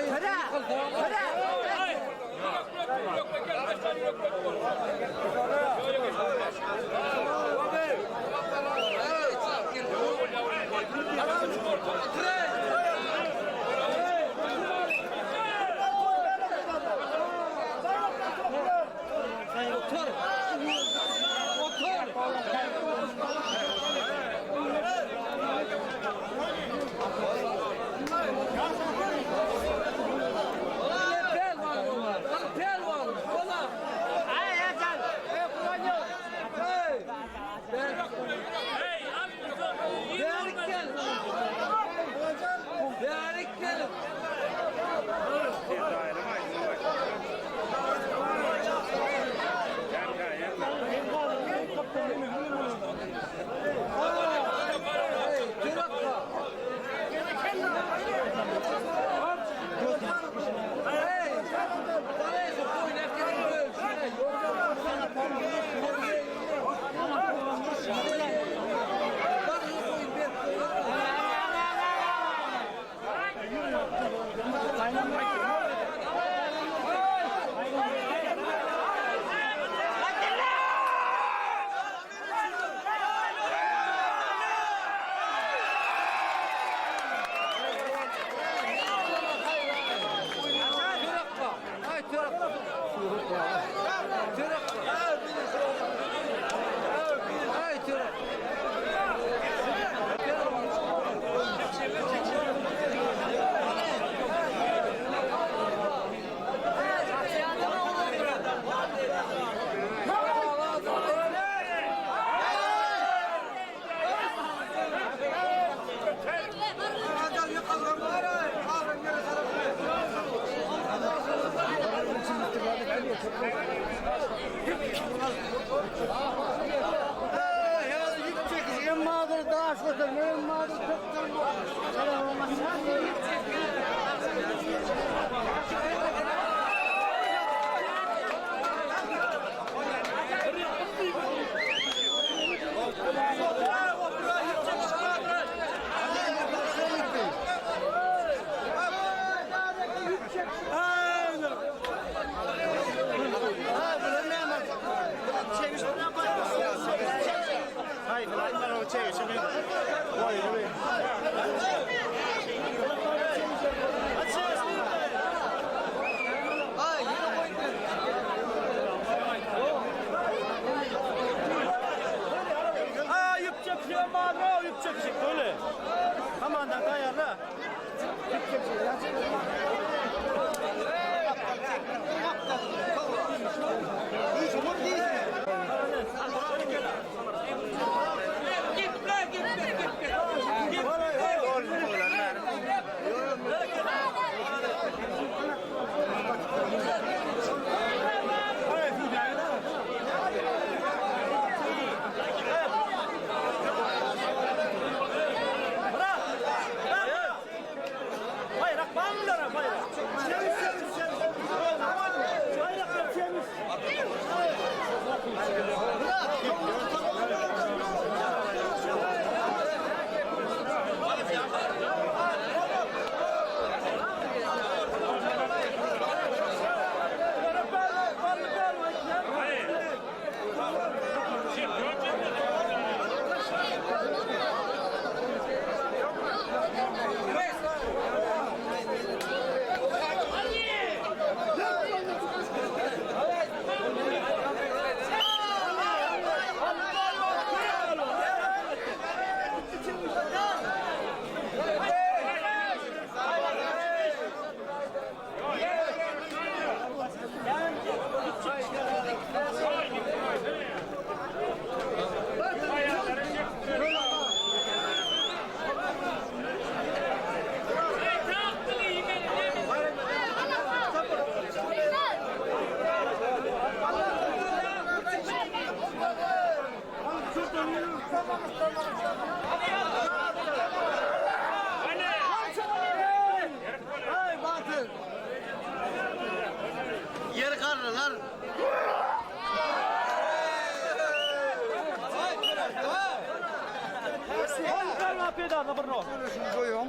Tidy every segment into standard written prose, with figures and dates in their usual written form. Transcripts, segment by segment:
هلا Yer karlılar. Kalma pedala Bruno. Koyuyorum.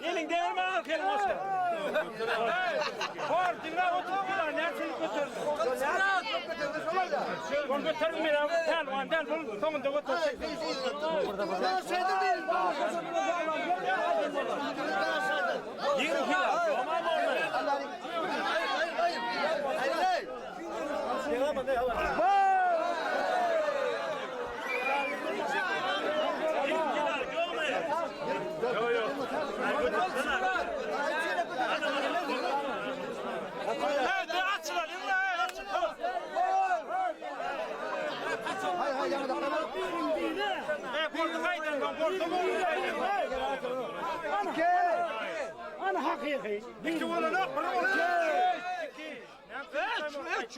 Gelin devirme al gelin Oscar. Kor dinle otur. Nerçelik götür. Kon götürün bir abi. Del bunu tamam da götür. Ben şeyde değilim. Yürü ki. Aman olma. Hayır. Hayır yanında. Ana hakiki. İki oğlan yok. Üç.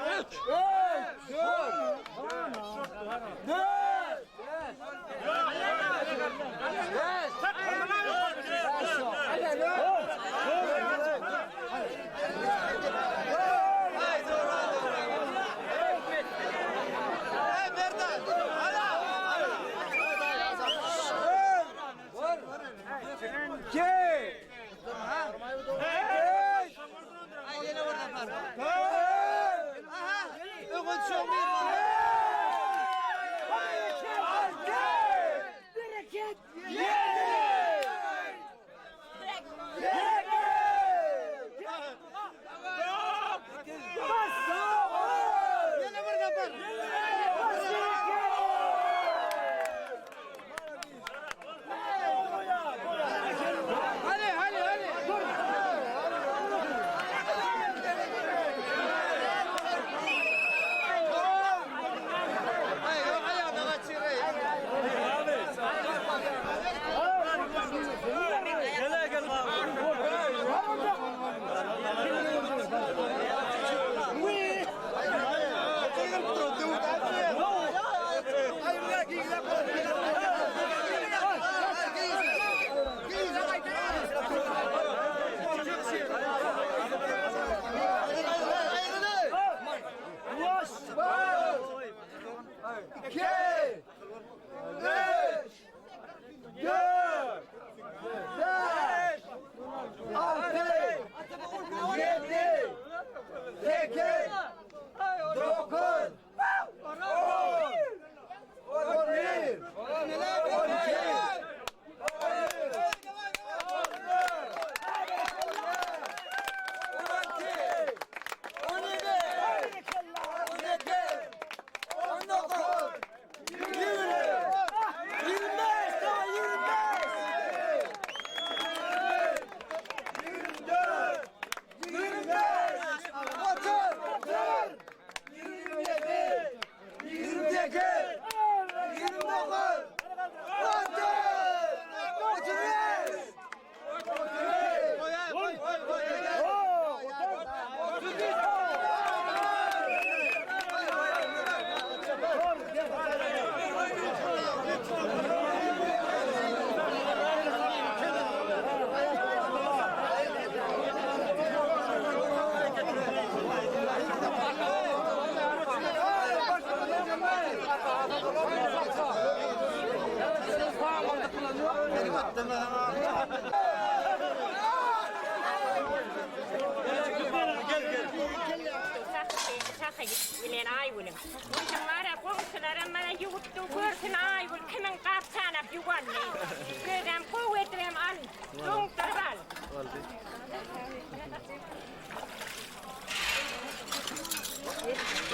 Willen aivulle. Muistan mara konsulara mara juttu kursin aivul kemen kapsana juvanni. Pyydän puhuetrem an lungtarval.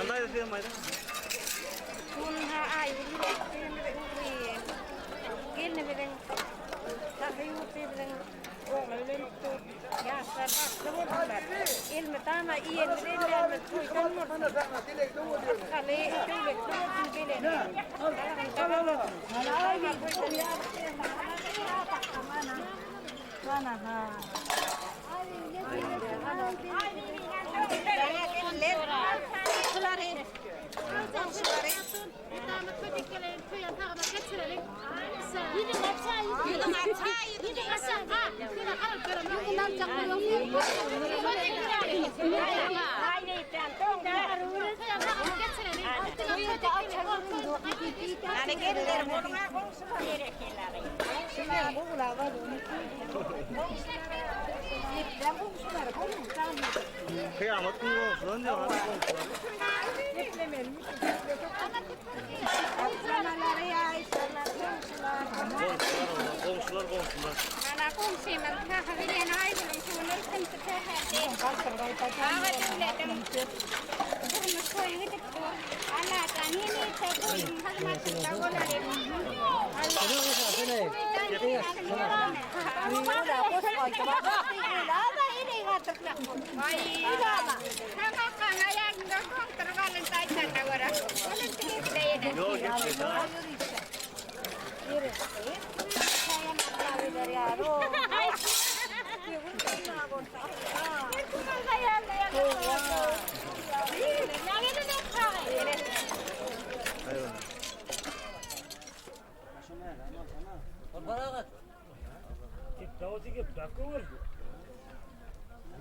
Andai da firma ida. Kunha aivul uriin. คุยกันหมดทะเลที่เล็กที่เล็กKıyamet kılıyorsun ya. Komşular. Ana komşu men ta havile nay şunlar kıntı tehdi. Ama devletim. Bunu koyuyor. Ana tanini tekun hazmat tavolare.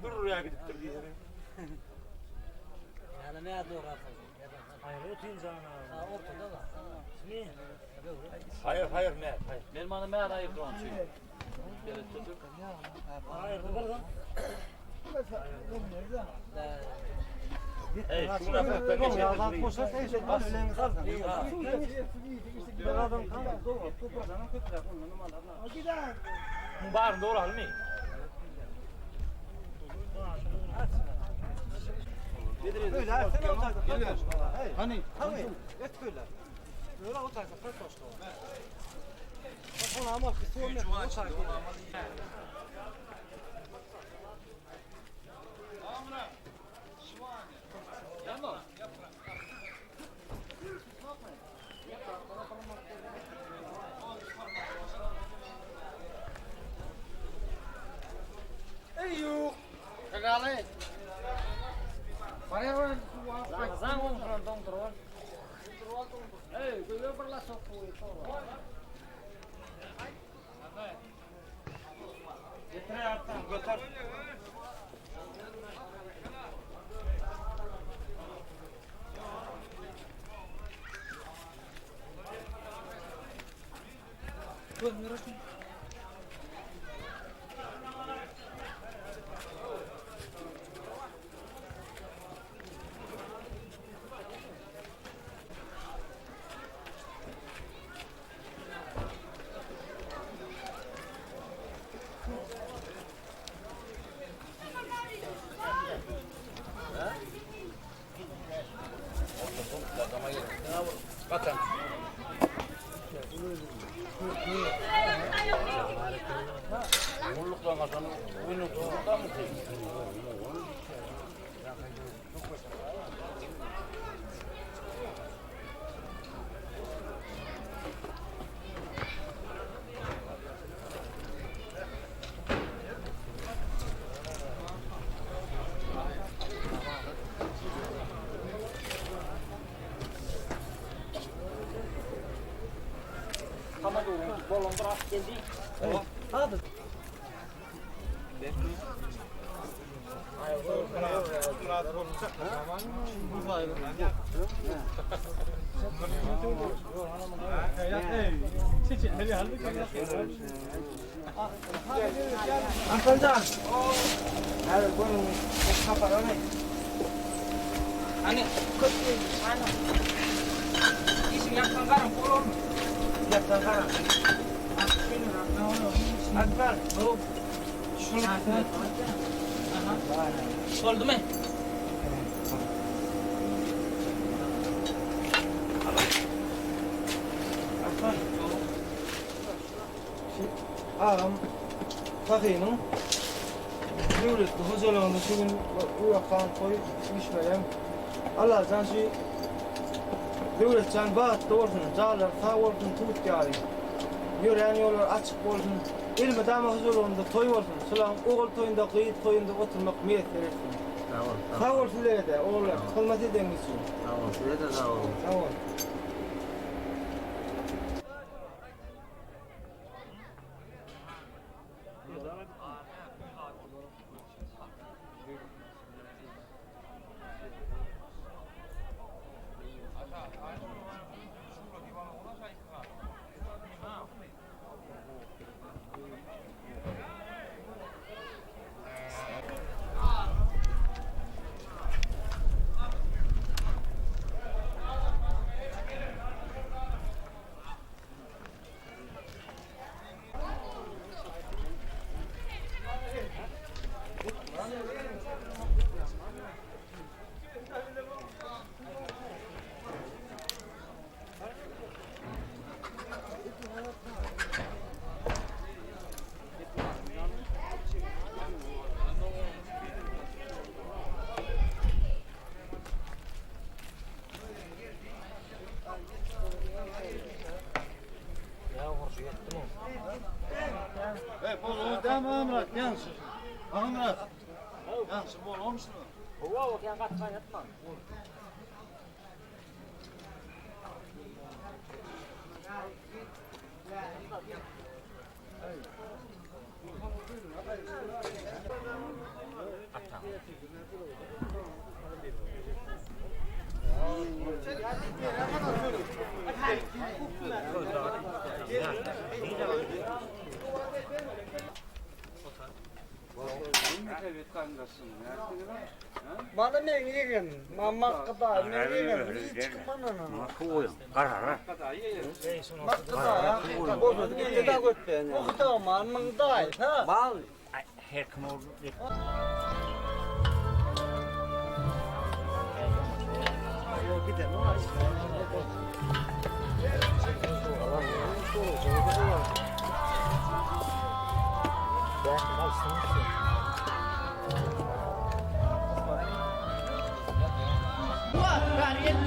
Dur oraya gidip dur diye. Yani ne adı o kadar? Hayır o tinzana. Ha ortada da. Ne? Hayır ne? Hayır. Benim anım meğer ayıp doğan çünkü. Gel çocuk. Hayır bu kadar. De. Şuna bak ben ne Yağdan koşar sen bak öyle kalsın. Bağır doğru almayı. Öyle sen olacaksın. Hani? Hani? Et böyle. Böyle olacaksın. Kaç başka var? Bak ona ama bir sorun yok. Olacaksın. Eyyuk. Kagale. Pareho. Zang om frontong terus. Eh, gue pernah sopu itu. Getir artık götür. Bakın. Mulluktan kazanır. Mulluktan mı? Kamu tu bolong beras jadi. Hadi. Antalcan. Hadi bunu kapatalım. Ani, anu. Isi yang sekarang pulon. Yap sana. Akbar, bu. Oldu mu? Akbar. Ağam. Bakayım. Devletli hocalarında şu gün bu yakan koy işmeyem. Allah canşı devlet can bağıttı olsun, cağlar sağ olsun, tut yari. Yüreğin yollar açık olsun. İlmi dama huzurunda toy olsun. Sılan oğul toyunda, kıyıt toyunda oturmak miyet verirsin. Sağ ol sizlere de oğullar, kılmaz edin için. Sağ ol, size de sağ olun. Sağ ol. Bol olmuş değil mi Amrat? Yansın. Amrat. Yansın bol olmuş mu? Wow, yang katanya teman. Bana ne yiyin? Mama kadar ne yiyin? Hiç kumanan. Koyun. Karar. Bak kadar ya. Bozu ne de götten. O kadar manın da ha. Mal. Her kim oldu? Wah, kalian